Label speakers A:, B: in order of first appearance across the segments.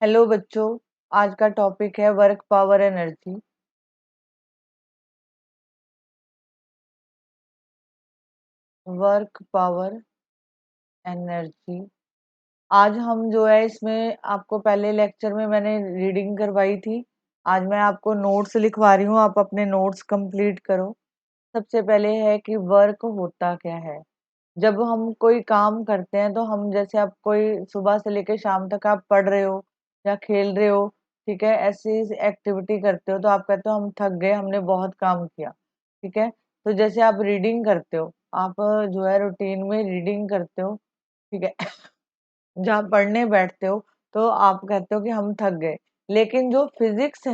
A: Hello बच्चों, आज का टॉपिक है work power energy. Work power energy. आज हम जो है इसमें आपको पहले लेक्चर में मैंने रीडिंग करवाई थी। आज मैं आपको नोट्स लिखवा रही हूँ, आप अपने नोट्स कंप्लीट करो। सबसे पहले है कि वर्क होता क्या है। जब हम कोई काम करते हैं तो हम जैसे आप कोई सुबह से लेकर शाम तक आप पढ़ रहे हो या खेल रहे हो, ठीक है, ऐसी एक्टिविटी करते हो तो आप कहते हो हम थक गए, हमने बहुत काम किया। ठीक है, तो जैसे आप रीडिंग करते हो, आप जो है रूटीन में रीडिंग करते हो, ठीक है, जहाँ पढ़ने बैठते हो तो आप कहते हो कि हम थक गए। लेकिन जो फिजिक्स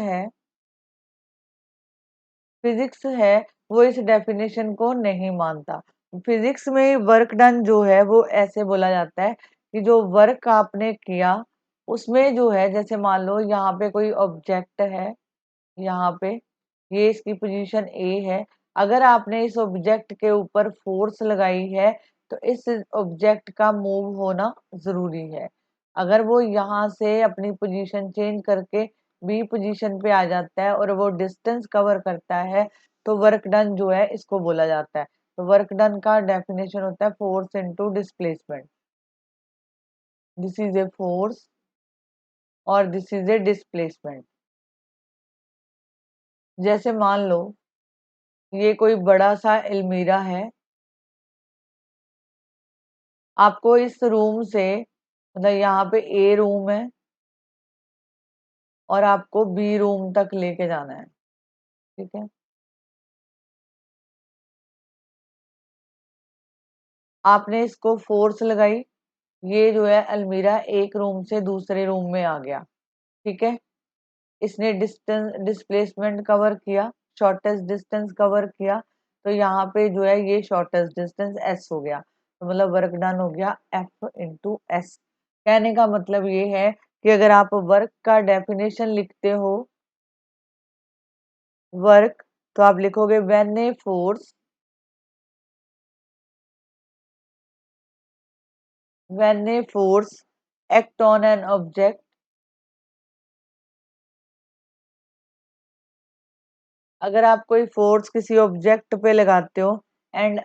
A: है वो इस डेफिनेशन को नहीं मानता। फिजिक्स में वर्क डन जो है वो ऐसे बोला जाता है कि जो वर्क आपने किया उसमें जो है, जैसे मान लो यहाँ पे कोई ऑब्जेक्ट है, यहाँ पे ये इसकी पोजीशन ए है। अगर आपने इस ऑब्जेक्ट के ऊपर फोर्स लगाई है तो इस ऑब्जेक्ट का मूव होना जरूरी है। अगर वो यहाँ से अपनी पोजीशन चेंज करके बी पोजीशन पे आ जाता है और वो डिस्टेंस कवर करता है तो वर्क डन जो है इसको बोला जाता है। तो वर्क डन का डेफिनेशन होता है force into displacement. This is a force और दिस इज ए डिस्प्लेसमेंट। जैसे मान लो ये कोई बड़ा सा अलमीरा है, आपको इस रूम से मतलब यहाँ पे ए रूम है और आपको बी रूम तक लेके जाना है। ठीक है, आपने इसको फोर्स लगाई, ये जो है अलमीरा एक रूम से दूसरे रूम में आ गया। ठीक है, इसने डिस्टेंस डिस्प्लेसमेंट कवर किया, शॉर्टेस्ट डिस्टेंस कवर किया, तो यहाँ पे जो है ये शॉर्टेस्ट डिस्टेंस एस हो गया, तो मतलब वर्क डन हो गया एफ इंटू एस। कहने का मतलब ये है कि अगर आप वर्क का डेफिनेशन लिखते हो वर्क, तो आप लिखोगे when a force act on an object. अगर आप कोई फोर्स किसी ऑब्जेक्ट पे लगाते हो and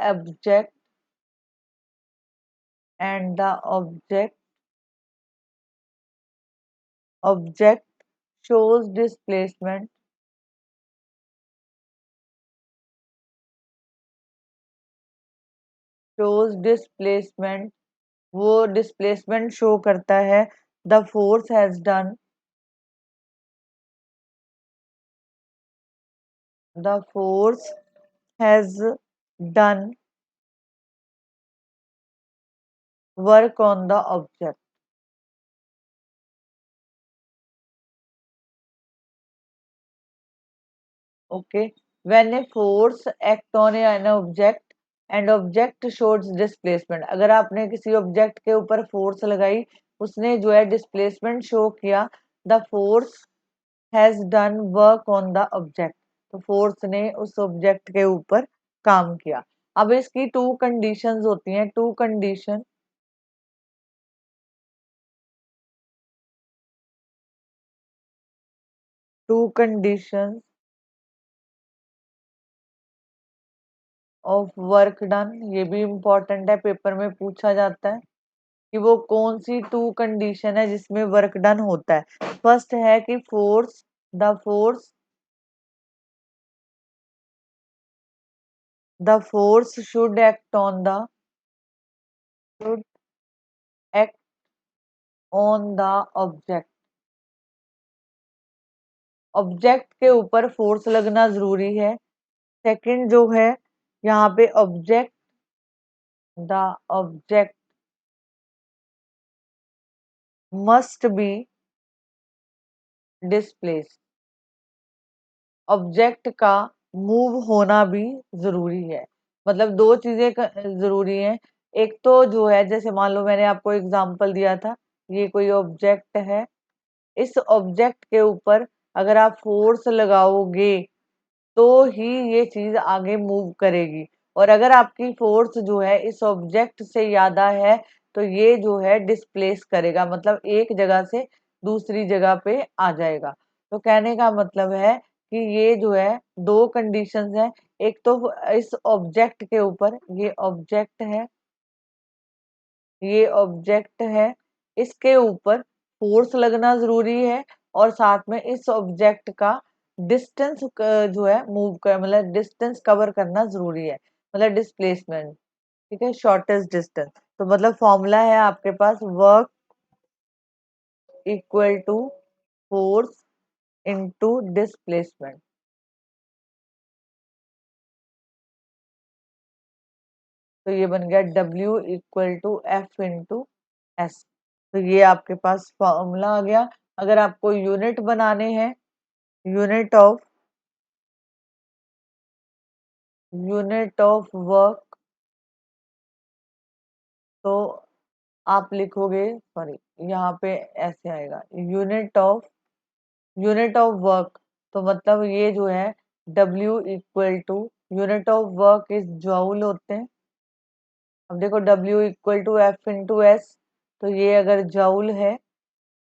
A: the object shows displacement, वो डिस्प्लेसमेंट शो करता है। The force has done the force has done work on the object. Okay, when a force act on an object and object shows displacement. अगर आपने किसी object के ऊपर force लगाई, उसने जो है डिस्प्लेसमेंट शो किया, the force has done work on the object, तो फोर्स ने उस ऑब्जेक्ट के ऊपर काम किया। अब इसकी टू कंडीशंस होती हैं, to conditions of work done. ये भी इम्पोर्टेंट है, पेपर में पूछा जाता है कि वो कौन सी टू कंडीशन है जिसमें वर्क डन होता है। फर्स्ट है कि the force the force should act on the object. Object के ऊपर फोर्स लगना जरूरी है। सेकंड जो है, यहाँ पे the object must be displace. Object का मूव होना भी जरूरी है। मतलब दो चीजें जरूरी हैं। एक तो जो है, जैसे मान लो मैंने आपको एग्जांपल दिया था, ये कोई ऑब्जेक्ट है, इस ऑब्जेक्ट के ऊपर अगर आप फोर्स लगाओगे तो ही ये चीज आगे मूव करेगी। और अगर आपकी फोर्स जो है इस ऑब्जेक्ट से ज्यादा है तो ये जो है डिस्प्लेस करेगा, मतलब एक जगह से दूसरी जगह पे आ जाएगा। तो कहने का मतलब है कि ये जो है दो कंडीशंस है। एक तो इस ऑब्जेक्ट के ऊपर, ये ऑब्जेक्ट है, इसके ऊपर फोर्स लगना जरूरी है, और साथ में इस ऑब्जेक्ट का डिस्टेंस जो है मूव कर, मतलब डिस्टेंस कवर करना जरूरी है, मतलब डिस्प्लेसमेंट। ठीक है, शॉर्टेस्ट डिस्टेंस। तो मतलब फॉर्मूला है आपके पास work equal to force into displacement. तो ये बन गया W equal to F into S. तो ये आपके पास फॉर्मूला आ गया। अगर आपको यूनिट बनाने हैं, यूनिट ऑफ वर्क, तो आप लिखोगे, सॉरी यहाँ पे ऐसे आएगा, यूनिट ऑफ वर्क। तो मतलब ये जो है W equal to, unit of work is joule होते हैं। अब देखो W equal to F into S, तो ये अगर जूल है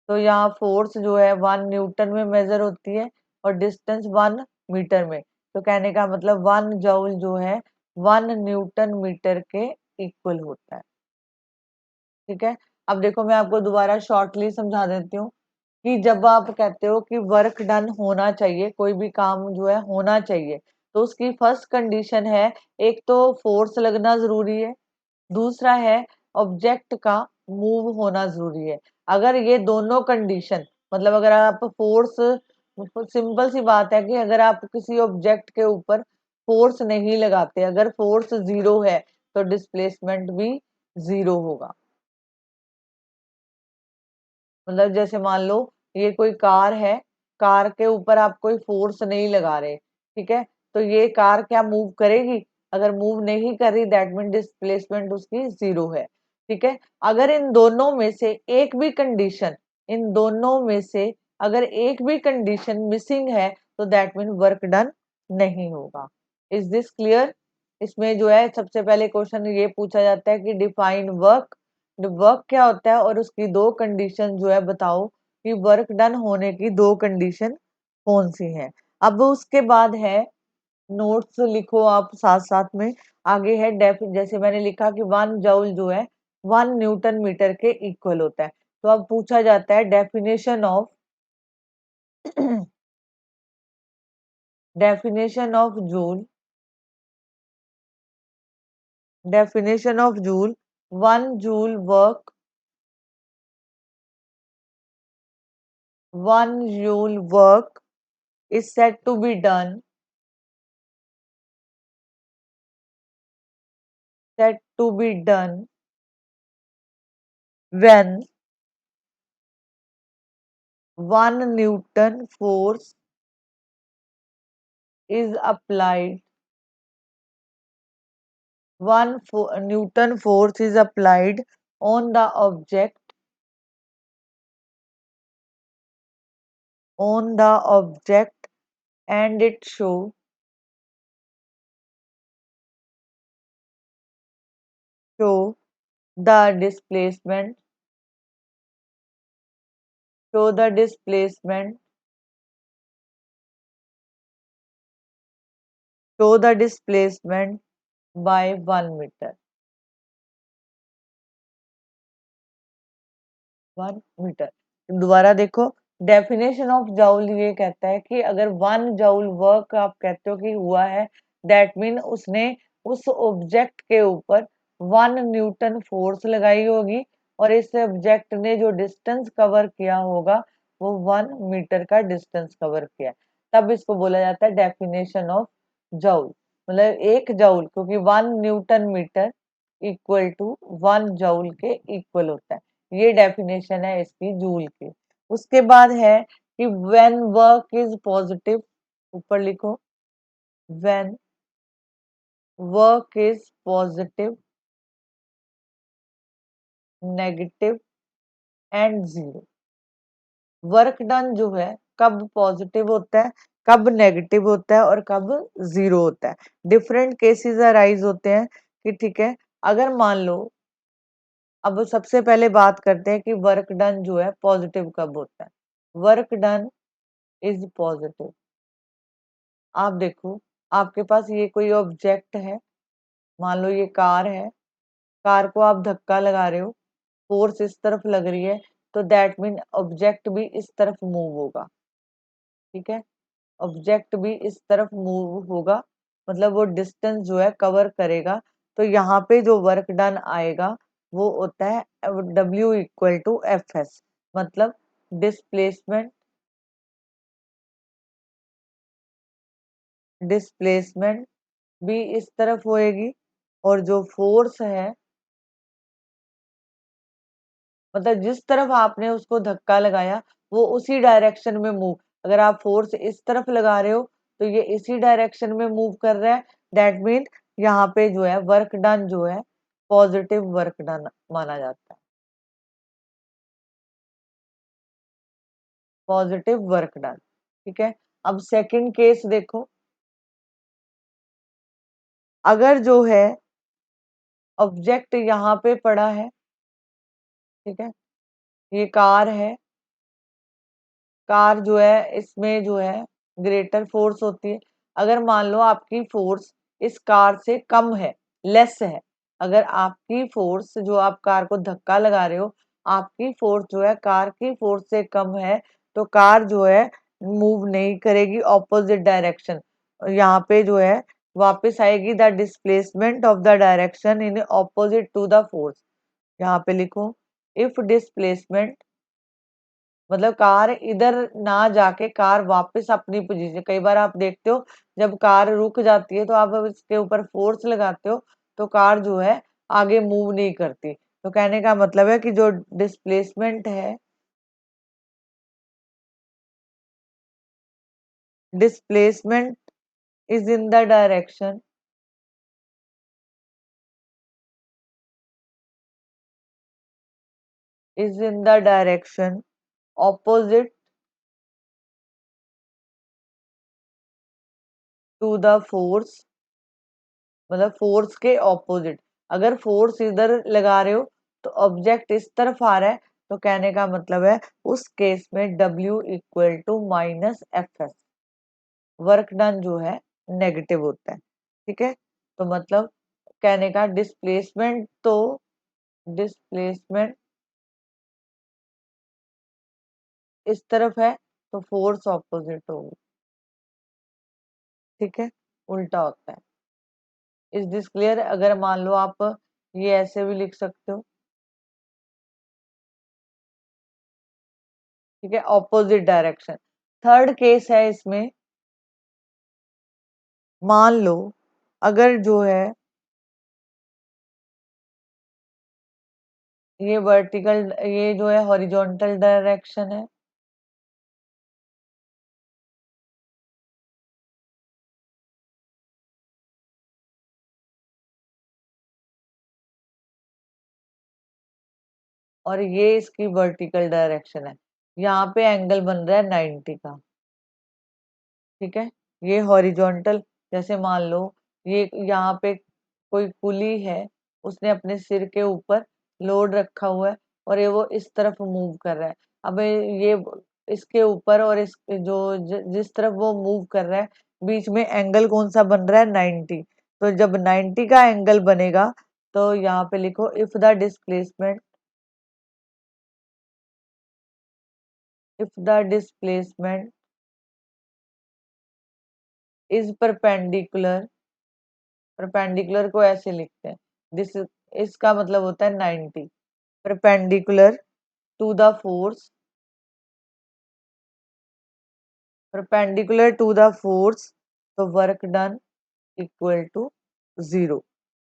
A: तो यहाँ फोर्स जो है 1 न्यूटन में मेजर होती है और डिस्टेंस 1 मीटर में। तो कहने का मतलब 1 जूल जो है 1 न्यूटन मीटर के इक्वल होता है। ठीक है, अब देखो मैं आपको दोबारा शॉर्टली समझा देती हूँ कि जब आप कहते हो कि वर्क डन होना चाहिए, कोई भी काम जो है होना चाहिए, तो उसकी फर्स्ट कंडीशन है, एक तो फोर्स लगना जरूरी है, दूसरा है ऑब्जेक्ट का मूव होना जरूरी है। अगर ये दोनों कंडीशन, मतलब अगर आप फोर्स, सिंपल सी बात है कि अगर आप किसी ऑब्जेक्ट के ऊपर फोर्स नहीं लगाते, अगर फोर्स जीरो है तो डिस्प्लेसमेंट भी जीरो होगा। मतलब जैसे मान लो ये कोई कार है, कार के ऊपर आप कोई फोर्स नहीं लगा रहे, ठीक है, तो ये कार क्या मूव करेगी? अगर मूव नहीं कर रही, दैट मीन डिस्प्लेसमेंट उसकी जीरो है। ठीक है, अगर इन दोनों में से एक भी कंडीशन, इन दोनों में से अगर एक भी कंडीशन मिसिंग है, तो दैट मीन वर्क डन नहीं होगा। Is this clear? इसमें जो है सबसे पहले क्वेश्चन ये पूछा जाता है कि डिफाइन वर्क, वर्क क्या होता है और उसकी दो कंडीशन जो है बताओ कि वर्क डन होने की दो कंडीशन कौन सी है। अब उसके बाद है, नोट्स लिखो आप साथ साथ में। आगे है जैसे मैंने लिखा कि 1 जूल जो है 1 न्यूटन मीटर के इक्वल होता है। तो अब पूछा जाता है definition of definition of joule, definition of joule, 1 joule work, 1 joule work is said to be done, said to be done when 1 Newton force is applied, 1 Newton force is applied on the object, on the object, and it show the displacement, show the displacement, show the displacement by 1 metre, 1 metre. दोबारा देखो, definition of joule ये कहता है कि अगर 1 joule work आप कहते हो कि हुआ है, दैट मीन उसने उस ऑब्जेक्ट के ऊपर 1 न्यूटन फोर्स लगाई होगी, और इस ऑब्जेक्ट ने जो डिस्टेंस कवर किया होगा वो 1 मीटर का डिस्टेंस कवर किया, तब इसको बोला जाता है डेफिनेशन ऑफ जूल। मतलब 1 जूल, क्योंकि 1 newton metre equal to 1 joule के इक्वल होता है। ये डेफिनेशन है इसकी जूल की। उसके बाद है कि व्हेन वर्क इज पॉजिटिव, ऊपर लिखो, when work is positive, negative and zero. Work done जो है कब पॉजिटिव होता है, कब नेगेटिव होता है और कब जीरो होता है। डिफरेंट केसेस अराइज होते हैं कि ठीक है, अगर मान लो अब सबसे पहले बात करते हैं कि वर्क डन जो है पॉजिटिव कब होता है। Work done is positive. आप देखो, आपके पास ये कोई ऑब्जेक्ट है, मान लो ये कार है, कार को आप धक्का लगा रहे हो, फोर्स इस तरफ लग रही है, तो दैट मीन ऑब्जेक्ट भी इस तरफ मूव होगा। ठीक है, ऑब्जेक्ट भी इस तरफ मूव होगा, मतलब वो डिस्टेंस जो है कवर करेगा। तो यहाँ पे जो वर्क डन आएगा वो होता है W equal to F S, मतलब डिस्प्लेसमेंट, डिस्प्लेसमेंट भी इस तरफ होएगी, और जो फोर्स है, मतलब जिस तरफ आपने उसको धक्का लगाया वो उसी डायरेक्शन में मूव, अगर आप फोर्स इस तरफ लगा रहे हो तो ये इसी डायरेक्शन में मूव कर रहा है। दैट मीन यहाँ पे जो है वर्क डन जो है पॉजिटिव वर्क डन माना जाता है, पॉजिटिव वर्क डन। ठीक है, अब सेकंड केस देखो, अगर जो है ऑब्जेक्ट यहाँ पे पड़ा है, ठीक है, ये कार है, कार जो है इसमें जो है ग्रेटर फोर्स होती है। अगर मान लो आपकी फोर्स इस कार से कम है, लेस है, अगर आपकी फोर्स जो आप कार को धक्का लगा रहे हो, आपकी फोर्स जो है कार की फोर्स से कम है, तो कार जो है मूव नहीं करेगी ऑपोजिट डायरेक्शन, यहाँ पे जो है वापस आएगी the displacement of the direction in opposite to the force. यहाँ पे लिखो, इफ डिस्प्लेसमेंट, मतलब कार इधर ना जाके कार वापस अपनी पोजीशन, कई बार आप देखते हो जब कार रुक जाती है तो आप इसके ऊपर फोर्स लगाते हो तो कार जो है आगे मूव नहीं करती। तो कहने का मतलब है कि जो डिस्प्लेसमेंट है, displacement is in the direction, is in the direction opposite to the force, मतलब फोर्स के ऑपोजिट। अगर फोर्स इधर लगा रहे हो तो ऑब्जेक्ट इस तरफ आ रहा है, तो कहने का मतलब है उस केस में W equal to minus F S, work done जो है नेगेटिव होता है। ठीक है, तो मतलब कहने का डिस्प्लेसमेंट, तो डिस्प्लेसमेंट इस तरफ है तो फोर्स ऑपोजिट होगी। ठीक है, उल्टा होता है। Is this clear? अगर मान लो आप ये ऐसे भी लिख सकते हो, ठीक है, ऑपोजिट डायरेक्शन। थर्ड केस है इसमें, मान लो अगर जो है ये वर्टिकल, ये जो है हॉरिजॉन्टल डायरेक्शन है, और ये इसकी वर्टिकल डायरेक्शन है, यहाँ पे एंगल बन रहा है 90 का। ठीक है, ये हॉरिजॉन्टल, जैसे मान लो ये यहाँ पे कोई कुली है, उसने अपने सिर के ऊपर लोड रखा हुआ है और ये वो इस तरफ मूव कर रहा है। अब ये इसके ऊपर और इस जो जिस तरफ वो मूव कर रहा है बीच में एंगल कौन सा बन रहा है, 90। तो जब 90 का एंगल बनेगा तो यहाँ पे लिखो, if the displacement is perpendicular, perpendicular को ऐसे लिखते हैं, दिस, इसका मतलब होता है 90, perpendicular to the force, perpendicular to the force, तो वर्क डन इक्वल टू 0।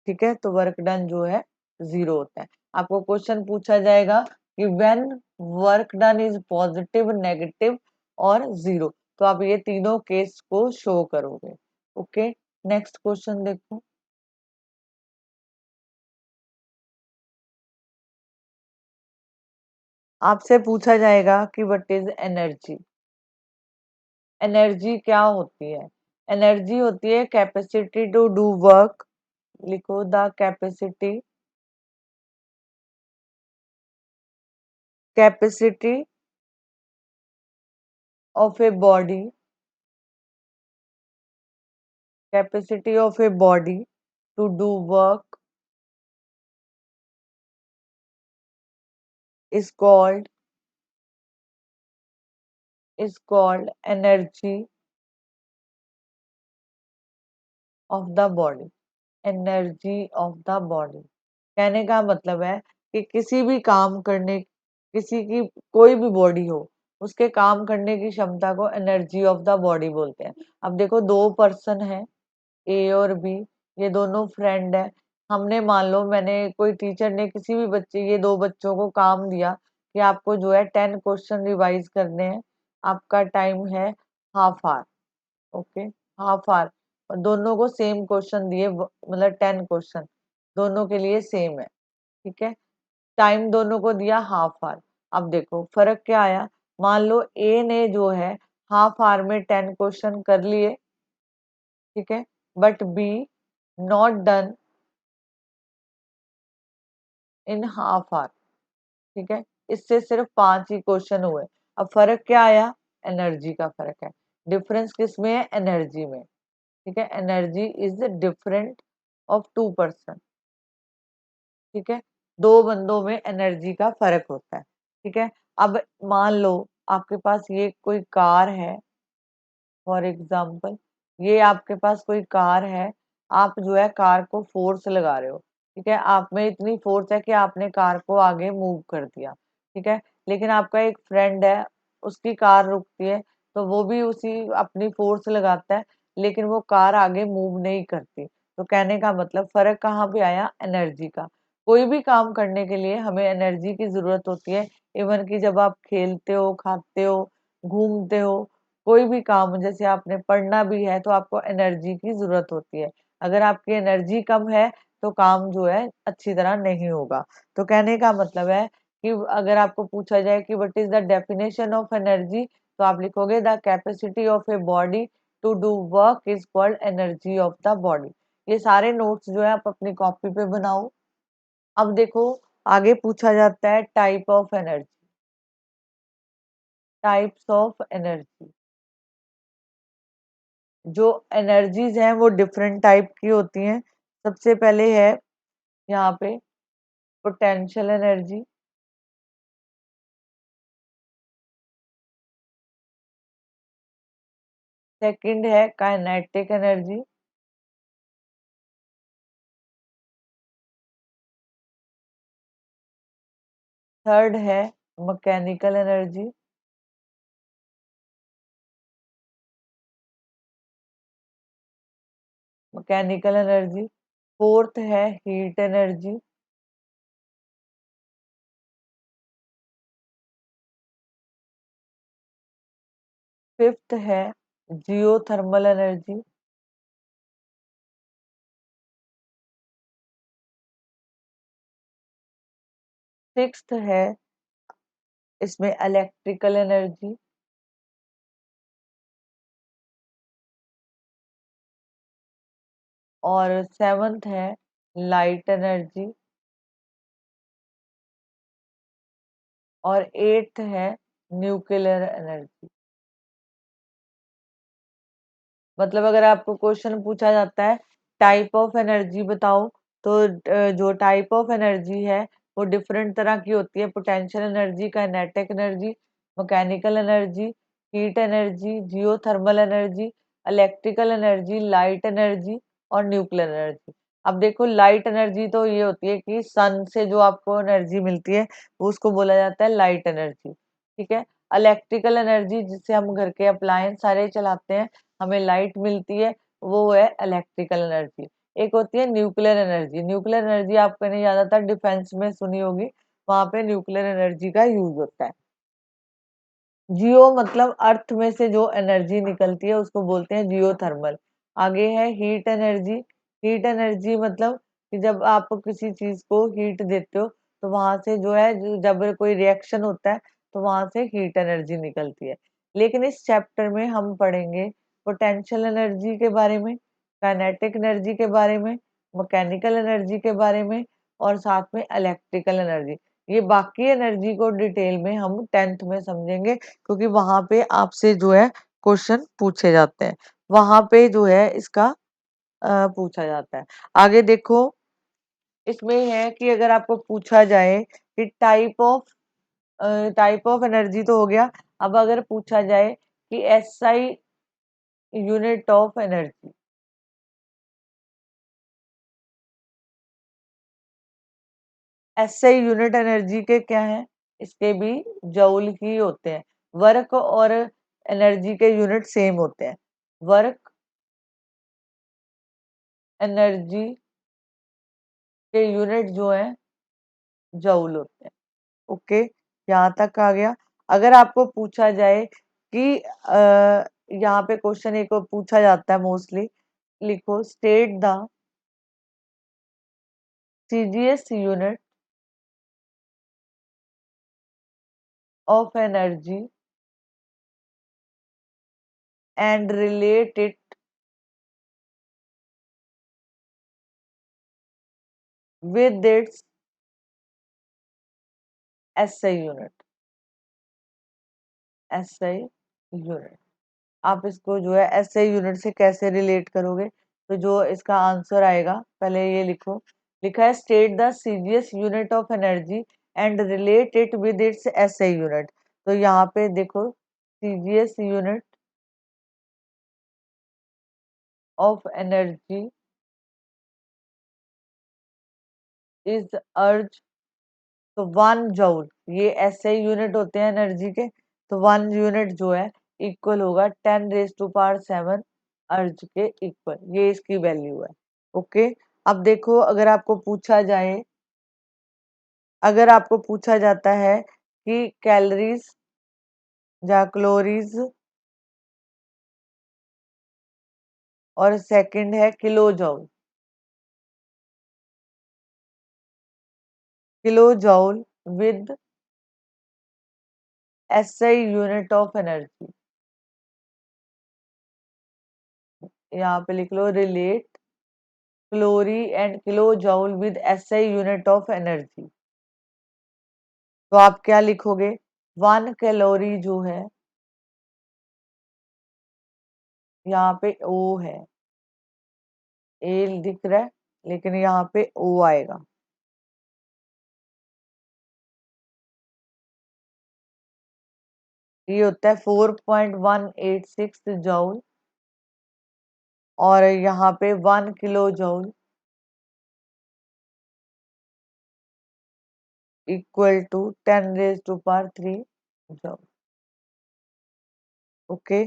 A: ठीक है, तो वर्क डन जो है 0 होता है। आपको क्वेश्चन पूछा जाएगा कि when work done is positive, negative और 0, तो आप ये तीनों केस को शो करोगे। ओके, नेक्स्ट क्वेश्चन देखो, आपसे पूछा जाएगा कि व्हाट इज एनर्जी। एनर्जी क्या होती है? एनर्जी होती है कैपेसिटी टू डू वर्क, लिखो the capacity capacity of a body, capacity of a body to do work is called energy of the body, energy of the body. कहने का मतलब है कि किसी भी काम करने, किसी की कोई भी बॉडी हो, उसके काम करने की क्षमता को एनर्जी ऑफ द बॉडी बोलते हैं। अब देखो, दो पर्सन है, ए और बी, ये दोनों फ्रेंड है। हमने मान लो, मैंने कोई टीचर ने किसी भी बच्चे, ये दो बच्चों को काम दिया कि आपको जो है 10 क्वेश्चन रिवाइज करने हैं, आपका टाइम है half hour. Okay, half hour. दोनों को सेम क्वेश्चन दिए, मतलब 10 क्वेश्चन दोनों के लिए सेम है। ठीक है, टाइम दोनों को दिया हाफ आवर। अब देखो फर्क क्या आया। मान लो ए ने जो है हाफ आवर में 10 क्वेश्चन कर लिए, ठीक है, but be not done in half hour. ठीक है, इससे सिर्फ 5 ही क्वेश्चन हुए। अब फर्क क्या आया, एनर्जी का फर्क है। डिफरेंस किस में है, एनर्जी में। ठीक है, energy is different of 2 person. ठीक है, दो बंदों में एनर्जी का फर्क होता है। ठीक है, अब मान लो आपके पास ये कोई कार है, फॉर एग्जाम्पल ये आपके पास कोई कार है, आप जो है कार को फोर्स लगा रहे हो। ठीक है, आप में इतनी फोर्स है कि आपने कार को आगे मूव कर दिया। ठीक है, लेकिन आपका एक फ्रेंड है, उसकी कार रुकती है, तो वो भी उसी अपनी फोर्स लगाता है, लेकिन वो कार आगे मूव नहीं करती। तो कहने का मतलब फर्क कहाँ पे आया, एनर्जी का। कोई भी काम करने के लिए हमें एनर्जी की जरूरत होती है। इवन कि जब आप खेलते हो, खाते हो, घूमते हो, कोई भी काम, जैसे आपने पढ़ना भी है, तो आपको एनर्जी की जरूरत होती है। अगर आपकी एनर्जी कम है तो काम जो है अच्छी तरह नहीं होगा। तो कहने का मतलब है कि अगर आपको पूछा जाए कि what is the definition of energy, तो आप लिखोगे the capacity of a body to do work is called energy of the body. ये सारे नोट्स जो है आप अपनी कॉपी पे बनाओ। अब देखो, आगे पूछा जाता है type of energy, types of energy. जो एनर्जीज हैं वो डिफरेंट टाइप की होती हैं। सबसे पहले है यहाँ पे पोटेंशियल एनर्जी, सेकंड है काइनेटिक एनर्जी, थर्ड है mechanical energy, mechanical energy, fourth है हीट एनर्जी, फिफ्थ है जियोथर्मल एनर्जी, सिक्स्थ है इसमें इलेक्ट्रिकल एनर्जी, और सेवंथ है लाइट एनर्जी, और एट्थ है न्यूक्लियर एनर्जी। मतलब अगर आपको क्वेश्चन पूछा जाता है टाइप ऑफ एनर्जी बताओ, तो जो टाइप ऑफ एनर्जी है वो डिफरेंट तरह की होती है। Potential energy, kinetic energy, mechanical energy, heat energy, geothermal energy, electrical energy, light energy और न्यूक्लियर एनर्जी। अब देखो, लाइट एनर्जी तो ये होती है कि सन से जो आपको एनर्जी मिलती है वो उसको बोला जाता है लाइट एनर्जी। ठीक है, इलेक्ट्रिकल एनर्जी जिससे हम घर के अप्लायंस सारे चलाते हैं, हमें लाइट मिलती है, वो है इलेक्ट्रिकल एनर्जी। एक होती है न्यूक्लियर एनर्जी। न्यूक्लियर एनर्जी आपने ज्यादातर डिफेंस में सुनी होगी, वहां पे न्यूक्लियर एनर्जी का यूज होता है। जियो मतलब अर्थ में से जो एनर्जी निकलती है उसको बोलते हैं जियोथर्मल। आगे है हीट एनर्जी। हीट एनर्जी मतलब कि जब आप किसी चीज को हीट देते हो, तो वहां से जो है जब कोई रिएक्शन होता है तो वहां से हीट एनर्जी निकलती है। लेकिन इस चैप्टर में हम पढ़ेंगे पोटेंशियल एनर्जी के बारे में, काइनेटिक एनर्जी के बारे में, मैकेनिकल एनर्जी के बारे में, और साथ में इलेक्ट्रिकल एनर्जी। ये बाकी एनर्जी को डिटेल में हम 10th में समझेंगे, क्योंकि वहां पे आपसे जो है क्वेश्चन पूछे जाते हैं, वहां पे जो है इसका पूछा जाता है। आगे देखो, इसमें है कि अगर आपको पूछा जाए कि टाइप ऑफ एनर्जी तो हो गया, अब अगर पूछा जाए कि SI unit of energy, SI unit energy के क्या है, इसके भी जूल ही होते हैं। वर्क और एनर्जी के यूनिट सेम होते हैं, वर्क एनर्जी के यूनिट जो है जूल होते हैं। ओके, यहाँ तक आ गया। अगर आपको पूछा जाए कि यहाँ पे क्वेश्चन एक और पूछा जाता है मोस्टली, लिखो state the CGS unit of energy and relate it with its SI unit, SI unit. आप इसको जो है एसआई यूनिट से कैसे रिलेट करोगे, तो जो इसका आंसर आएगा, पहले ये लिखो, लिखा है state the CGS unit of energy and relate it with its SI unit. तो यहाँ पे देखो, CGS unit of energy is अर्ज, तो 1 जूल, ये एसआई यूनिट होते हैं एनर्जी के, तो 1 यूनिट जो है इक्वल होगा 10⁻⁷ अर्ज के इक्वल, ये इसकी वैल्यू है। ओके, अब देखो, अगर आपको पूछा जाता है कि कैलोरीज या क्लोरीज, और सेकंड है kilo joule, kilo joule with SI unit of energy, यहाँ पे लिख लो relate calorie and kilo joule with SI unit of energy. तो आप क्या लिखोगे, 1 कैलोरी जो है, यहाँ पे ओ है, ए दिख रहा है, लेकिन यहाँ पे ओ आएगा, ये होता है 4.186 जूल, और यहाँ पे 1 kilo joule equal to 10⁻³ joule. Okay,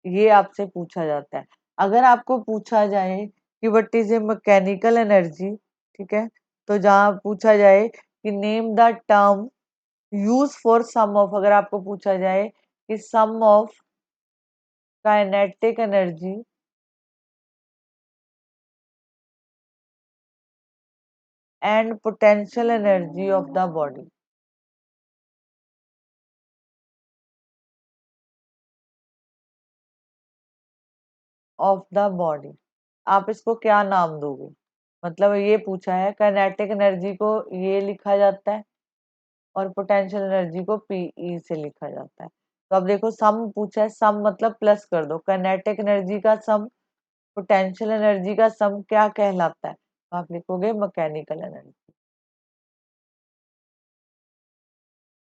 A: ये आपसे पूछा जाता है। अगर आपको पूछा जाए कि what is a mechanical energy, ठीक है, तो जहां पूछा जाए कि name the term use for sum of, अगर आपको पूछा जाए कि sum of kinetic energy and potential energy of the body, आप इसको क्या नाम दोगे, मतलब ये पूछा है काइनेटिक एनर्जी को ये लिखा जाता है और पोटेंशियल एनर्जी को पीई से लिखा जाता है। तो अब देखो, सम पूछा है, सम मतलब प्लस कर दो, काइनेटिक एनर्जी का सम, पोटेंशियल एनर्जी का सम क्या कहलाता है, तो आप लिखोगे मैकेनिकल एनर्जी।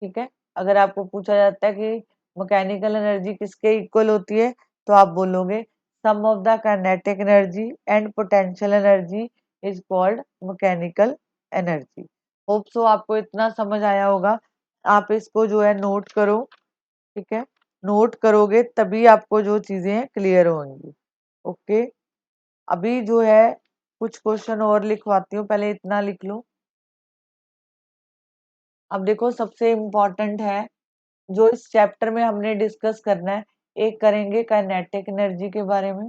A: ठीक है, अगर आपको पूछा जाता है कि मैकेनिकल एनर्जी किसके इक्वल होती है, तो आप बोलोगे sum of the kinetic energy and potential energy is called mechanical energy. Hope so आपको इतना समझ आया होगा। आप इसको जो है नोट करो, ठीक है, नोट करोगे तभी आपको जो चीजें हैं क्लियर होंगी। ओके, अभी जो है कुछ क्वेश्चन और लिखवाती हूँ, पहले इतना लिख लो। अब देखो, सबसे इम्पोर्टेंट है जो इस चैप्टर में हमने डिस्कस करना है, एक करेंगे काइनेटिक एनर्जी के बारे में,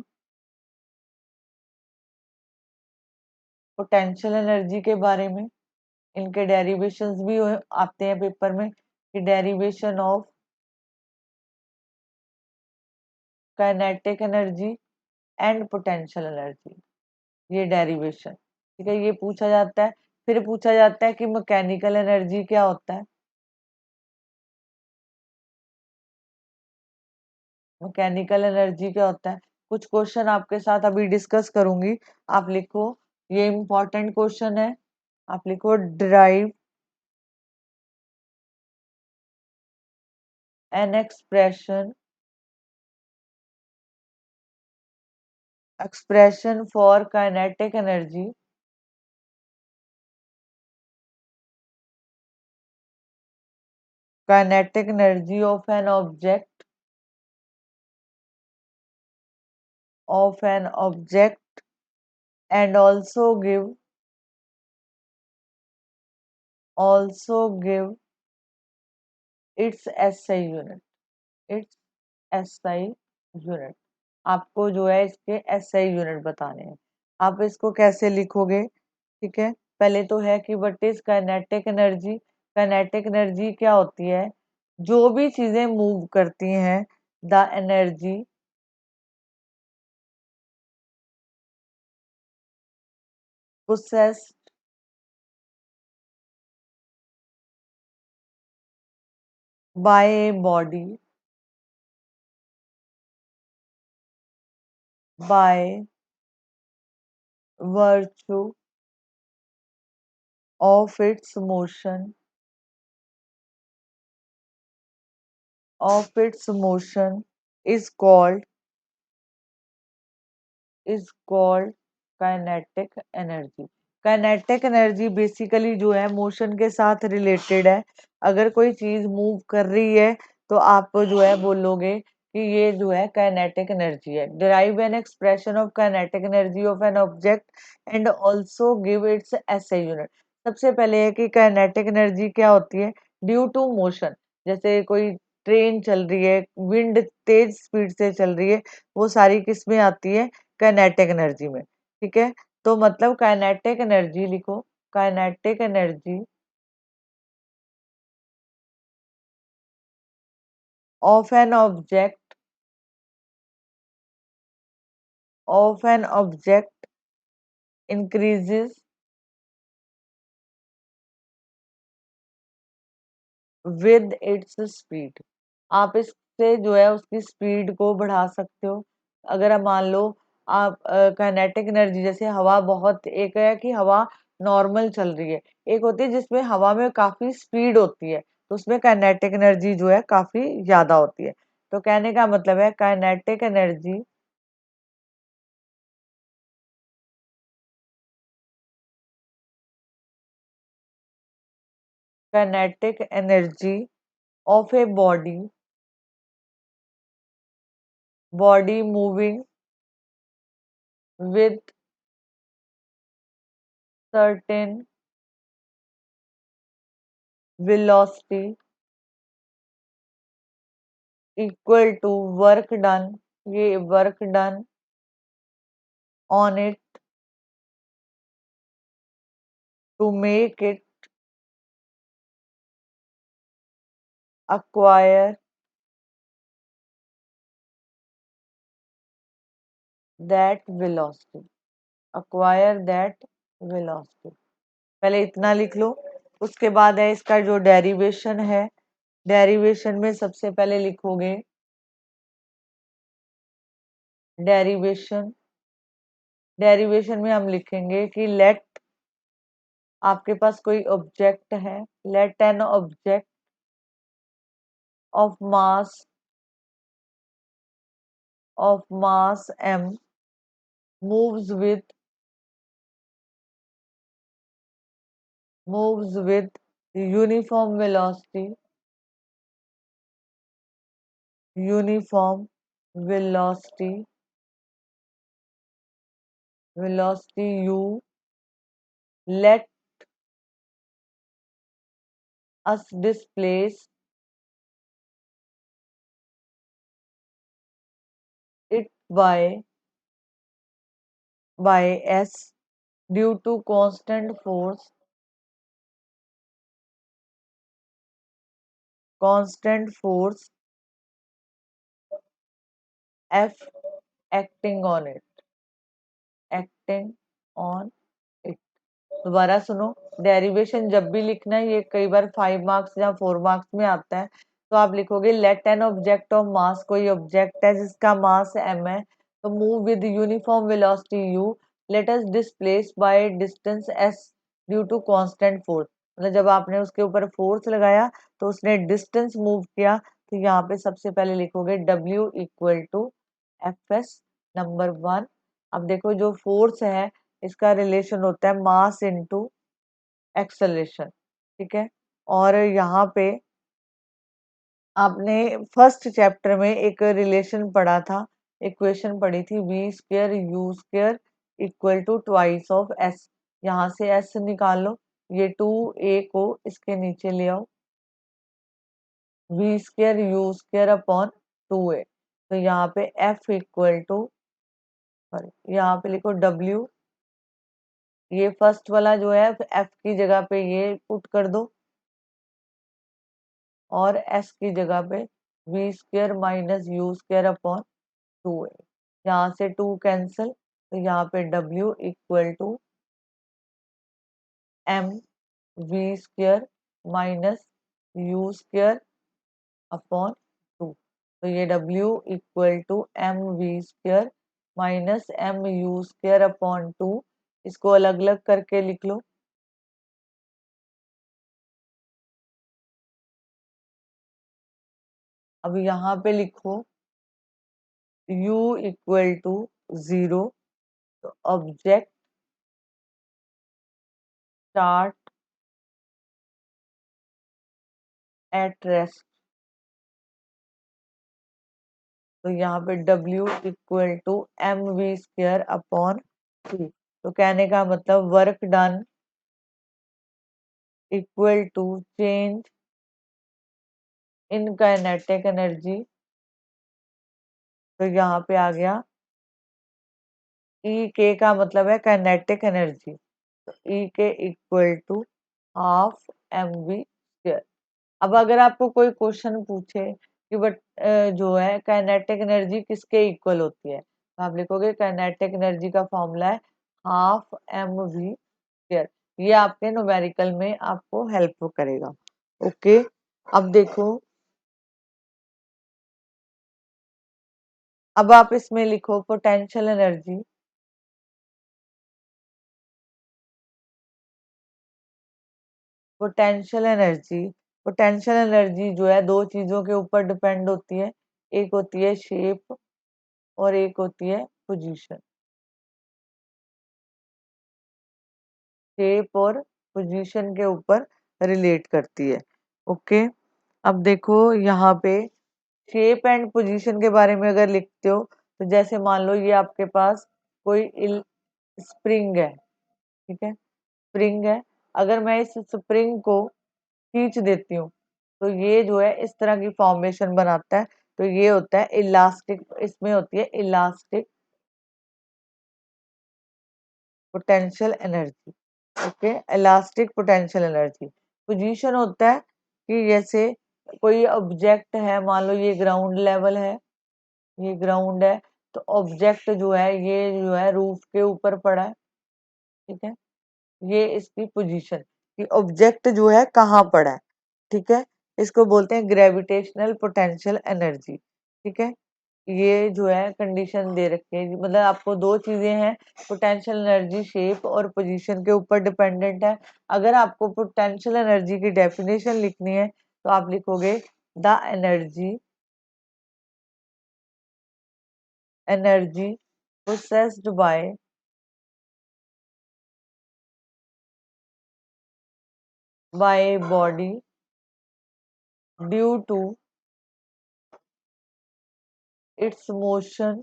A: पोटेंशियल एनर्जी के बारे में, इनके डेरिवेशंस भी आते हैं पेपर में, कि derivation of kinetic energy and potential energy, ये डेरिवेशन, ठीक है, ये पूछा जाता है। फिर पूछा जाता है कि मैकेनिकल एनर्जी क्या होता है। मैकेनिकल एनर्जी क्या होता है, कुछ क्वेश्चन आपके साथ अभी डिस्कस करूंगी। आप लिखो, ये इंपॉर्टेंट क्वेश्चन है। आप लिखो, drive an expression for kinetic energy, kinetic energy of an object and also give it's SI unit, it's SI unit. आपको जो है इसके एसआई यूनिट बताने हैं। आप इसको कैसे लिखोगे, ठीक है। पहले तो है कि what is kinetic energy. Kinetic energy क्या होती है, जो भी चीजें मूव करती हैं, the energy possessed by a body by virtue of its motion is called is called kinetic energy. Kinetic energy basically जो है मोशन के साथ रिलेटेड है। अगर कोई चीज मूव कर रही है तो आप जो है बोलोगे कि ये जो है काइनेटिक एनर्जी है। Derive an expression of kinetic energy of an object and also give its SI unit. सबसे पहले है कि काइनेटिक एनर्जी क्या होती है, ड्यू टू मोशन। जैसे कोई ट्रेन चल रही है, विंड तेज स्पीड से चल रही है, वो सारी किस में आती है, काइनेटिक एनर्जी में, ठीक है। तो मतलब काइनेटिक एनर्जी लिखो, kinetic energy of an object increases with its speed. आप इससे जो है उसकी स्पीड को बढ़ा सकते हो। अगर आप मान लो, आप काइनेटिक एनर्जी जैसे हवा, बहुत एक है कि हवा नॉर्मल चल रही है, एक होती है जिसमें हवा में काफी स्पीड होती है, तो उसमें काइनेटिक एनर्जी जो है काफी ज्यादा होती है। तो कहने का मतलब है kinetic energy of a body moving with certain velocity equal to work done, ये work done on it to make it acquire that velocity, acquire that velocity। पहले इतना लिख लो। उसके बाद है इसका जो डेरिवेशन है, डेरिवेशन में सबसे पहले लिखोगे डेरिवेशन। डेरिवेशन में हम लिखेंगे कि लेट, आपके पास कोई ऑब्जेक्ट है, let an object of mass m moves with uniform velocity, uniform velocity, u, let us displace it by s due to constant force F acting on it, acting on it। दोबारा सुनो, derivation जब भी लिखना है, ये कई बार 5 marks या 4 marks में आता है, तो आप लिखोगे let an object of mass, कोई ऑब्जेक्ट है जिसका मास m है, तो move with uniform velocity u, let us displace by distance s due to constant force. मतलब जब आपने उसके ऊपर फोर्स लगाया तो उसने डिस्टेंस मूव किया, तो यहाँ पे सबसे पहले लिखोगे w equal to F S number 1। अब देखो जो फोर्स है इसका रिलेशन होता है मास इनटू एक्सेलरेशन, ठीक है। और यहाँ पे आपने फर्स्ट चैप्टर में एक रिलेशन पढ़ा था, इक्वेशन पढ़ी थी, V square U square equal to twice of S. यहाँ से एस निकाल लो, ये 2a को इसके नीचे ले आओ, V square U square upon 2a। तो यहाँ पे एफ इक्वल टू, यहाँ पे लिखो w, ये फर्स्ट वाला जो है एफ की जगह पे ये पुट कर दो, और एस की जगह पे V square minus U square upon 2a। यहाँ से 2 कैंसिल, तो यहाँ पे w equal to M V square minus U square upon 2। तो ये w equal to M V square minus M U square upon 2, इसको अलग अलग करके लिख लो। अब यहाँ पे लिखो u इक्वल टू 0, तो ऑब्जेक्ट स्टार्ट एट रेस्ट। तो यहाँ पे w equal to M V square upon 2। तो कहने का मतलब work done equal to change in kinetic energy. तो यहाँ पे आ गया ई के का मतलब है काइनेटिक एनर्जी, तो ई के equal to half M V square. अब अगर आपको कोई क्वेश्चन पूछे कि बट जो है काइनेटिक एनर्जी किसके इक्वल होती है, तो आप लिखोगे काइनेटिक एनर्जी का फॉर्मूला है हाफ एम वी स्क्वेयर। ये आपके न्यूमेरिकल में आपको हेल्प करेगा। ओके, अब देखो, अब आप इसमें लिखो potential energy. Potential energy, potential energy जो है दो चीजों के ऊपर डिपेंड होती है, एक होती है शेप और एक होती है पोजीशन। शेप और पोजीशन के ऊपर रिलेट करती है। ओके, अब देखो यहाँ पे शेप एंड पोजीशन के बारे में अगर लिखते हो, तो जैसे मान लो ये आपके पास कोई स्प्रिंग है, ठीक है, स्प्रिंग है, अगर मैं इस स्प्रिंग को खींच देती हूँ तो ये जो है इस तरह की फॉर्मेशन बनाता है, तो ये होता है इलास्टिक, इसमें होती है elastic potential energy. Okay, elastic potential energy. Position होता है कि जैसे कोई ऑब्जेक्ट है, मान लो ये ग्राउंड लेवल है, ये ग्राउंड है, तो ऑब्जेक्ट जो है ये जो है रूफ के ऊपर पड़ा है, ठीक है, ये इसकी पोजीशन कि ऑब्जेक्ट जो है कहाँ पड़ा है, ठीक है, इसको बोलते हैं ग्रेविटेशनल पोटेंशियल एनर्जी। ठीक है, ये जो है कंडीशन दे रखी है, मतलब आपको दो चीजें हैं, पोटेंशियल एनर्जी शेप और पोजीशन के ऊपर डिपेंडेंट है। अगर आपको पोटेंशियल एनर्जी की डेफिनेशन लिखनी है तो आप लिखोगे the energy possessed by body due to its motion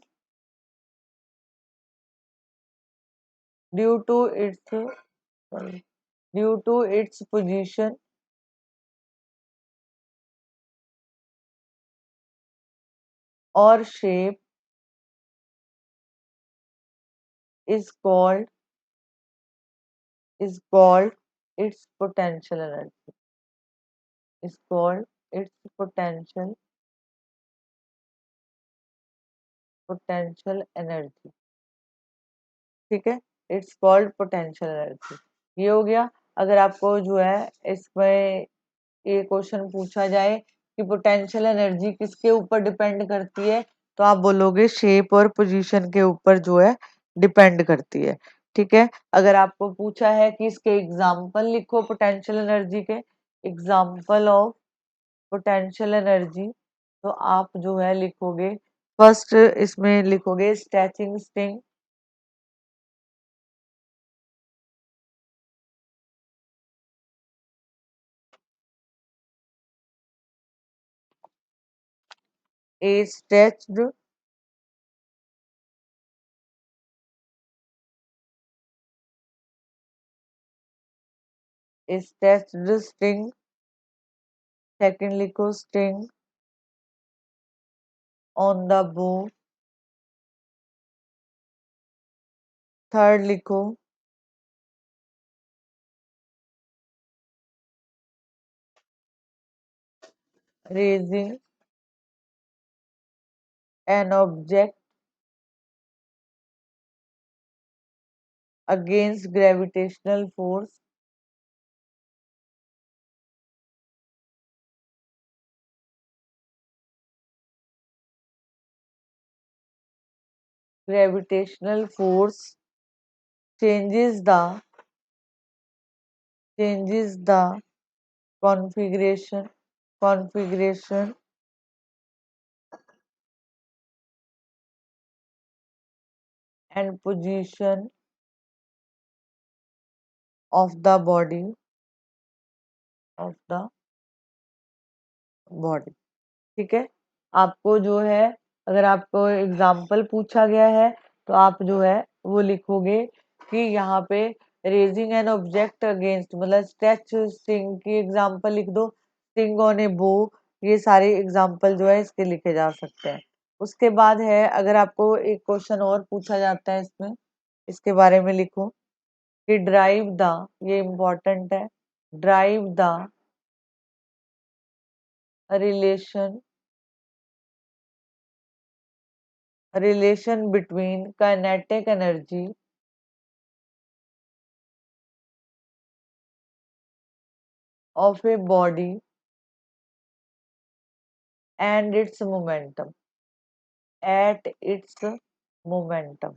A: due to its due to its position और shape is called is called its potential energy, is called its potential energy। ठीक है, it's called potential energy. ये हो गया। अगर आपको जो है इसमें ये क्वेश्चन पूछा जाए कि पोटेंशियल एनर्जी किसके ऊपर डिपेंड करती है, तो आप बोलोगे शेप और पोजीशन के ऊपर जो है डिपेंड करती है। ठीक है। अगर आपको पूछा है कि इसके एग्जाम्पल लिखो पोटेंशियल एनर्जी के, एग्जाम्पल ऑफ पोटेंशियल एनर्जी, तो आप जो है लिखोगे, फर्स्ट इसमें लिखोगे स्ट्रेचिंग स्ट्रिंग, ए स्ट्रेच्ड स्ट्रेच्ड स्ट्रिंग, सेकंड लिखो स्ट्रिंग ऑन द बो, थर्ड लिखो raising an object against gravitational force, gravitational force changes the configuration and position of the body। ठीक है। आपको जो है, अगर आपको एग्जाम्पल पूछा गया है तो आप जो है वो लिखोगे कि यहाँ पे रेजिंग एन ऑब्जेक्ट अगेंस्ट, मतलब स्ट्रेच स्ट्रिंग की एग्जाम्पल लिख दो, स्ट्रिंग ऑन ए बो, ये सारे एग्जाम्पल जो है इसके लिखे जा सकते हैं। उसके बाद है, अगर आपको एक क्वेश्चन और पूछा जाता है इसमें, इसके बारे में लिखो कि ड्राइव द, ये इम्पोर्टेंट है, derive the relation between kinetic energy of a body and its momentum at its momentum।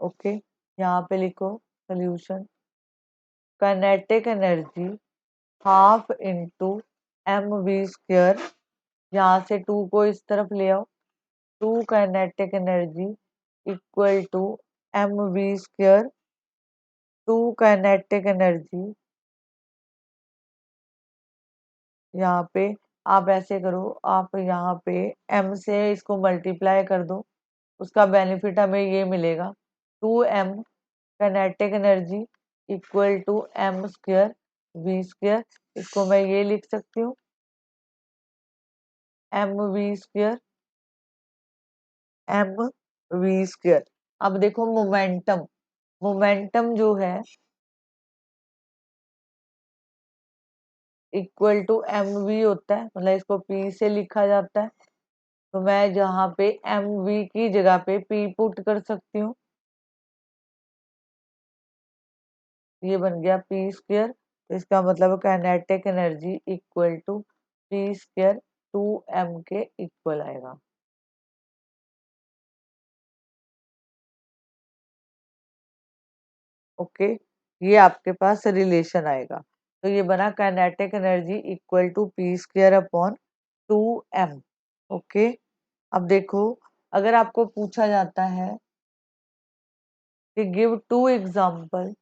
A: Okay, यहाँ पे लिखो solution, kinetic energy half into m v square, यहाँ से टू को इस तरफ ले आओ, two kinetic energy equal to M v square, two kinetic energy, यहाँ पे आप ऐसे करो, आप यहाँ पे m से इसको मल्टीप्लाई कर दो, उसका बेनिफिट हमें ये मिलेगा, two m kinetic energy equal to m square v square, इसको मैं ये लिख सकती हूँ m v square, m v square. अब देखो मोमेंटम, मोमेंटम जो है इक्वल टू एम वी होता है, मतलब इसको पी से लिखा जाता है, तो मैं जहाँ पे एम वी की जगह पे पी पुट कर सकती हूँ, ये बन गया पी स्क्वायर, तो इसका मतलब kinetic energy equal to p square two m के इक्वल आएगा। ओके, ये आपके पास रिलेशन आएगा, तो ये बना kinetic energy equal to p square upon two m. Okay, अब देखो, अगर आपको पूछा जाता है कि give two example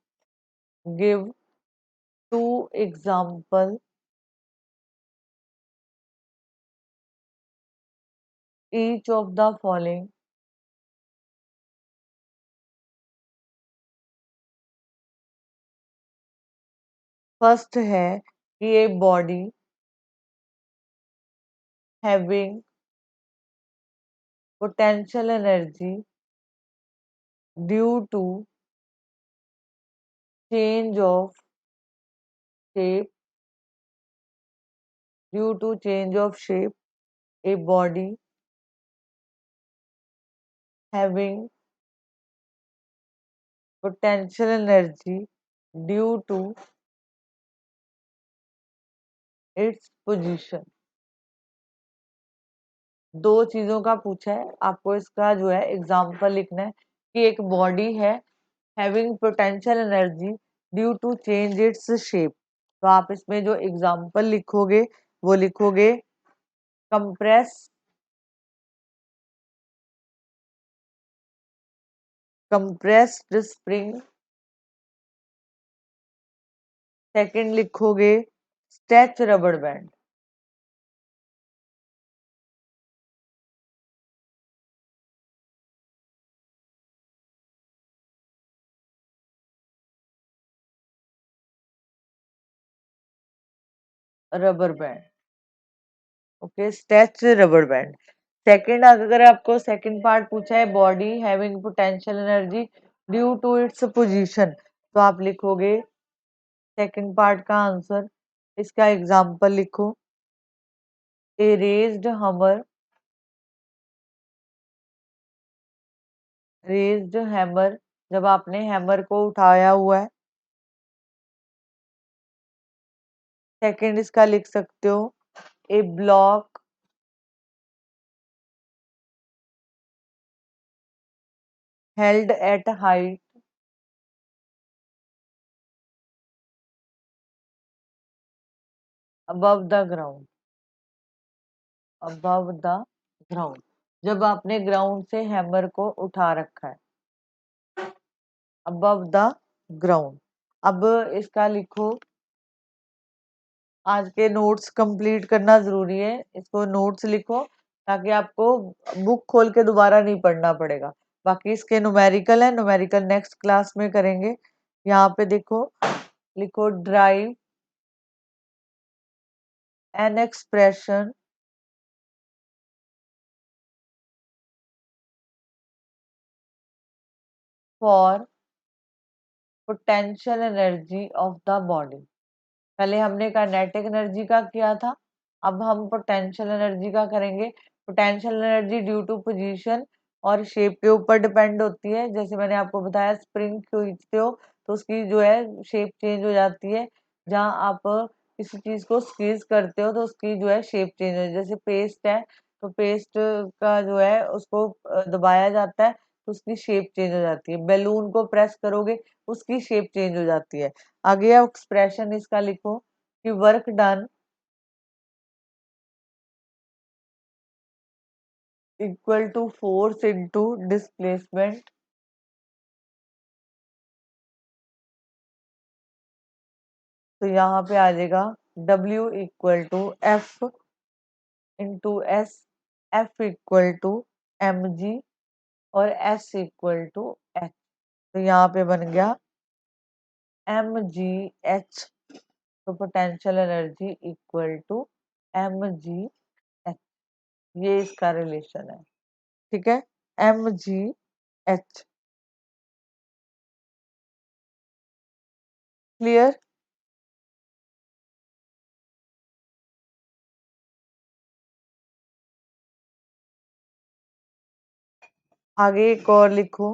A: each of the following, first है कि a body having potential energy due to change of shape, due to change of shape, a body having potential energy due to its position. दो चीजों का पूछा है, आपको इसका जो है एग्जाम्पल लिखना है कि एक बॉडी है having potential energy due to change its shape. तो आप इसमें जो एग्जाम्पल लिखोगे वो लिखोगे कंप्रेस कंप्रेस्ड स्प्रिंग। सेकंड लिखोगे स्ट्रेच रबड़ band. Rubber band, okay, stretch rubber band. Second, अगर आपको सेकंड पार्ट पूछा है body having potential energy due to its position, तो आप लिखोगे सेकंड पार्ट का आंसर, इसका एग्जाम्पल लिखो ए रेज्ड हैमर, जब आपने हैमर को उठाया हुआ है। सेकंड इसका लिख सकते हो a block held at height above the ground. Above the ground, जब आपने ग्राउंड से हैमर को उठा रखा है, अबव द ग्राउंड। अब इसका लिखो, आज के नोट्स कंप्लीट करना जरूरी है, इसको नोट्स लिखो ताकि आपको बुक खोल के दोबारा नहीं पढ़ना पड़ेगा। बाकी इसके न्यूमेरिकल है, न्यूमेरिकल नेक्स्ट क्लास में करेंगे। यहाँ पे देखो, लिखो drive an expression for potential energy of the body. पहले हमने काइनेटिक एनर्जी का किया था, अब हम पोटेंशियल एनर्जी का करेंगे। Potential energy due to position और शेप के ऊपर डिपेंड होती है। जैसे मैंने आपको बताया, स्प्रिंग खींचते हो तो उसकी जो है शेप चेंज हो जाती है। जहाँ आप किसी चीज को स्क्वीज करते हो तो उसकी जो है शेप चेंज हो जाती है। जैसे पेस्ट है, तो पेस्ट का जो है उसको दबाया जाता है तो उसकी शेप चेंज हो जाती है। बैलून को प्रेस करोगे, उसकी शेप चेंज हो जाती है। आगे एक्सप्रेशन इसका लिखो कि work done equal to force into displacement. तो यहाँ पे आ जाएगा W equal to F into S, F equal to mg और S इक्वल टू h। तो यहाँ पे बन गया mgh। तो potential energy equal to mgh, ये इसका रिलेशन है। ठीक है, mgh। क्लियर? आगे एक और लिखो,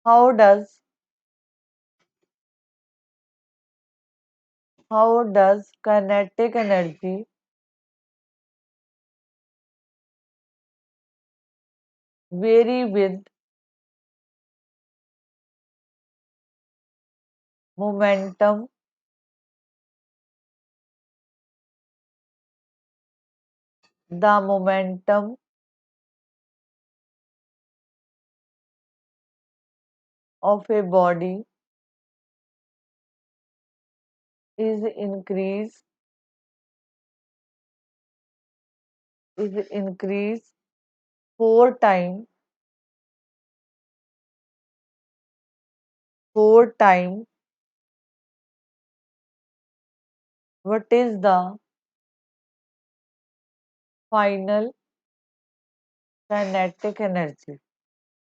A: how does kinetic energy very with momentum the momentum of a body is increase four time what is the final kinetic energy.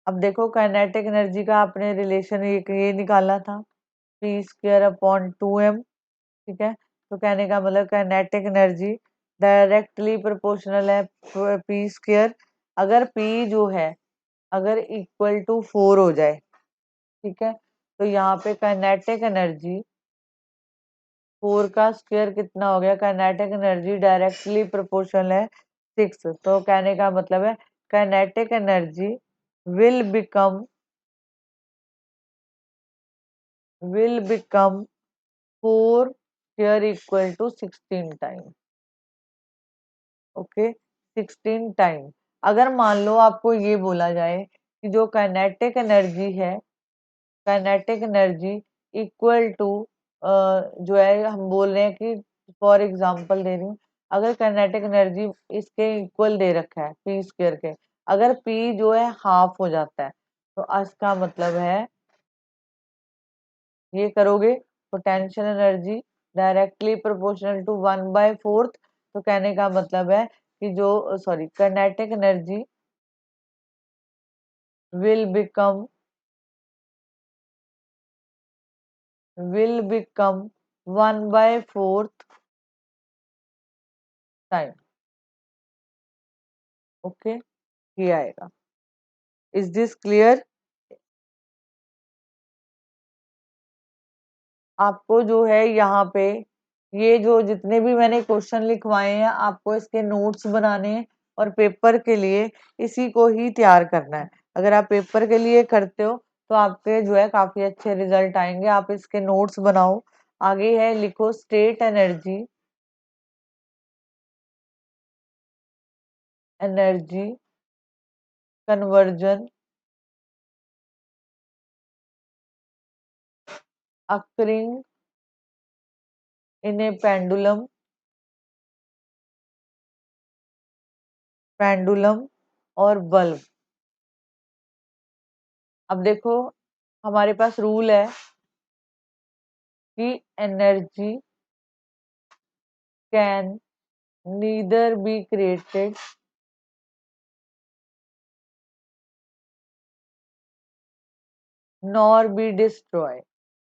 A: अब देखो, काइनेटिक एनर्जी का आपने रिलेशन ये निकाला था, P² अपॉन 2m। ठीक है, तो कहने का मतलब काइनेटिक एनर्जी डायरेक्टली प्रोपोर्शनल है P²। अगर P जो है अगर इक्वल टू 4 हो जाए, ठीक है। तो यहाँ पे काइनेटिक एनर्जी 4 का स्क्वायर कितना हो गया, काइनेटिक एनर्जी डायरेक्टली प्रोपोर्शनल है 6। तो कहने का मतलब है kinetic energy will become will become 4 here equal to 16 time. Okay, 16 time. अगर मान लो आपको ये बोला जाए कि जो काइनेटिक एनर्जी है, काइनेटिक एनर्जी इक्वल टू जो है, हम बोल रहे हैं कि फॉर एग्जांपल दे रही हूँ, अगर काइनेटिक एनर्जी इसके इक्वल दे रखा है पी स्क्वायर के, अगर पी जो है हाफ हो जाता है तो इसका मतलब है ये करोगे potential energy directly proportional to 1/4। तो कहने का मतलब है कि जो sorry kinetic energy will become will become 1/4 time. Okay, ये आएगा। Is this clear? आपको जो है यहाँ पे ये जो जितने भी मैंने क्वेश्चन लिखवाए हैं, आपको इसके नोट्स बनाने हैं और पेपर के लिए इसी को ही तैयार करना है। अगर आप पेपर के लिए करते हो तो आपके जो है काफी अच्छे रिजल्ट आएंगे। आप इसके नोट्स बनाओ। आगे है, लिखो state energy, energy conversion occurring in A pendulum, pendulum और बल्ब। अब देखो, हमारे पास रूल है कि energy can neither be created nor be destroy.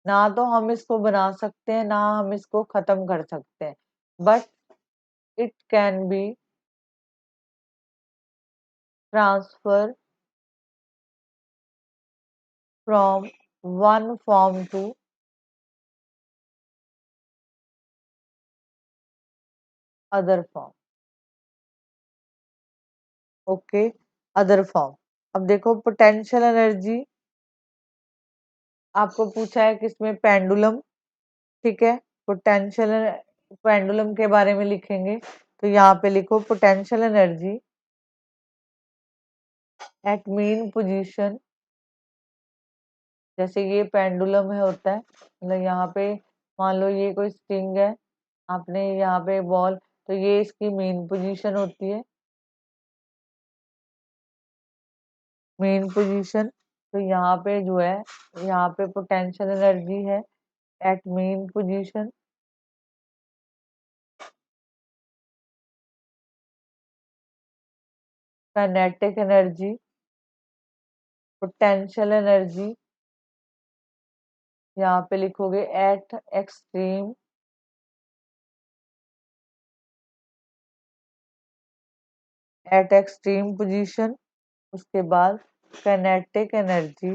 A: ना तो हम इसको बना सकते हैं, ना हम इसको खत्म कर सकते हैं, but it can be transfer from one form to other form. Okay, other form. अब देखो पोटेंशियल एनर्जी आपको पूछा है किसमें, पेंडुलम। ठीक है, पोटेंशियल पेंडुलम के बारे में लिखेंगे तो यहाँ पे लिखो potential energy at mean position. जैसे ये पेंडुलम है होता है, मतलब यहाँ पे मान लो ये कोई स्ट्रिंग है, आपने यहाँ पे बॉल, तो ये इसकी मेन पोजीशन होती है, मेन पोजीशन। तो यहाँ पे जो है, यहाँ पे पोटेंशियल एनर्जी है at mean position. Kinetic energy, potential energy यहाँ पे लिखोगे at extreme, at extreme position. उसके बाद kinetic energy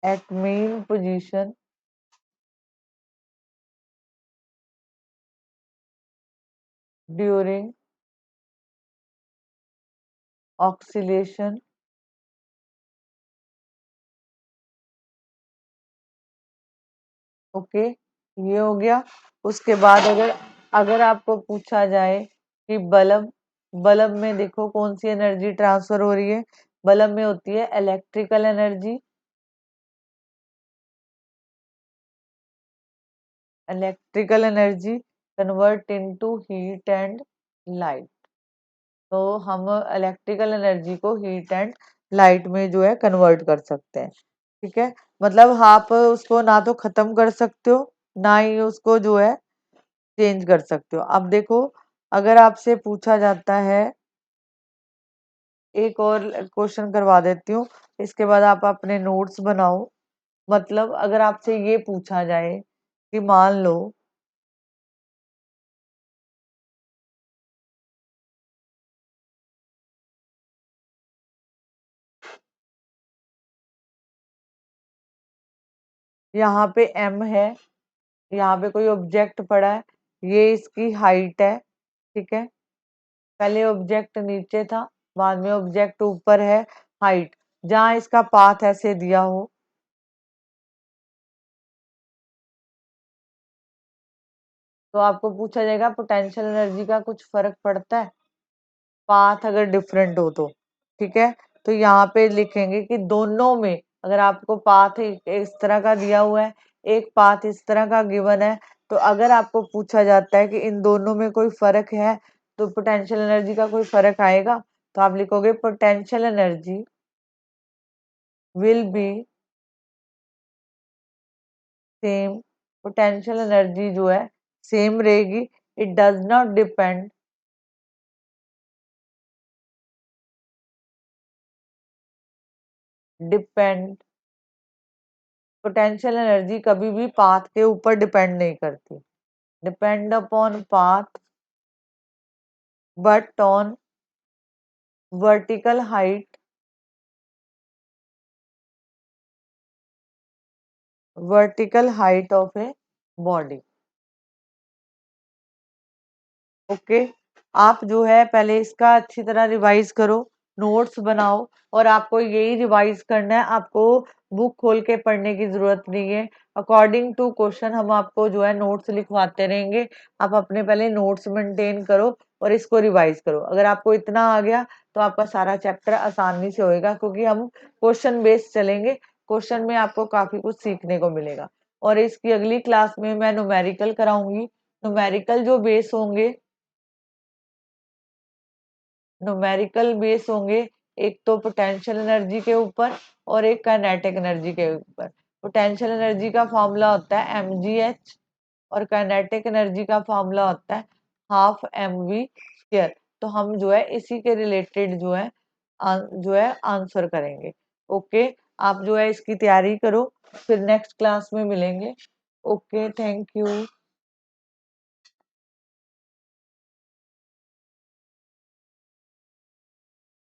A: at mean position during oscillation. Okay, ये हो गया। उसके बाद अगर अगर आपको पूछा जाए कि बल्ब, बल्ब में देखो कौन सी एनर्जी ट्रांसफर हो रही है, बल्ब में होती है electrical energy. Electrical energy convert into heat and light. तो हम इलेक्ट्रिकल एनर्जी को हीट एंड लाइट में जो है कन्वर्ट कर सकते हैं। ठीक है, मतलब आप उसको ना तो खत्म कर सकते हो, ना ही उसको जो है चेंज कर सकते हो। अब देखो, अगर आपसे पूछा जाता है, एक और क्वेश्चन करवा देती हूँ, इसके बाद आप अपने नोट्स बनाओ। मतलब अगर आपसे ये पूछा जाए कि मान लो यहाँ पे m है, यहाँ पे कोई ऑब्जेक्ट पड़ा है, ये इसकी हाइट है, ठीक है। पहले ऑब्जेक्ट नीचे था, बाद में ऑब्जेक्ट ऊपर है, हाइट। जहां इसका पाथ ऐसे दिया हो, तो आपको पूछा जाएगा पोटेंशियल एनर्जी का कुछ फर्क पड़ता है, पाथ अगर डिफरेंट हो तो, ठीक है। तो यहाँ पे लिखेंगे कि दोनों में, अगर आपको पाथ इस तरह का दिया हुआ है, एक पाथ इस तरह का गिवन है, तो अगर आपको पूछा जाता है कि इन दोनों में कोई फर्क है, तो पोटेंशियल एनर्जी का कोई फर्क आएगा, तो आप लिखोगे potential energy will be same. Potential energy जो है सेम रहेगी, it does not depend. Potential energy कभी भी पाथ के ऊपर डिपेंड नहीं करती, depend upon path but on vertical height, vertical height of a body. Okay, आप जो है पहले इसका अच्छी तरह रिवाइज करो, नोट्स बनाओ, और आपको यही रिवाइज करना है, आपको बुक खोल के पढ़ने की जरूरत नहीं है। अकॉर्डिंग टू क्वेश्चन हम आपको जो है नोट्स लिखवाते रहेंगे, आप अपने पहले नोट्स मेंटेन करो और इसको रिवाइज करो। अगर आपको इतना आ गया तो आपका सारा चैप्टर आसानी से होएगा, क्योंकि हम क्वेश्चन बेस्ड चलेंगे, क्वेश्चन में आपको काफी कुछ सीखने को मिलेगा। और इसकी अगली क्लास में मैं न्यूमेरिकल कराऊंगी। न्यूमेरिकल जो बेस होंगे, न्यूमेरिकल बेस होंगे, एक तो पोटेंशियल एनर्जी के ऊपर और एक काइनेटिक एनर्जी के ऊपर। पोटेंशियल एनर्जी का फॉर्मूला होता है mgh, और काइनेटिक एनर्जी का फॉर्मूला होता है हाफ mv²। तो हम जो है इसी के रिलेटेड जो है आंसर करेंगे। ओके, आप जो है इसकी तैयारी करो, फिर नेक्स्ट क्लास में मिलेंगे। Okay, thank you.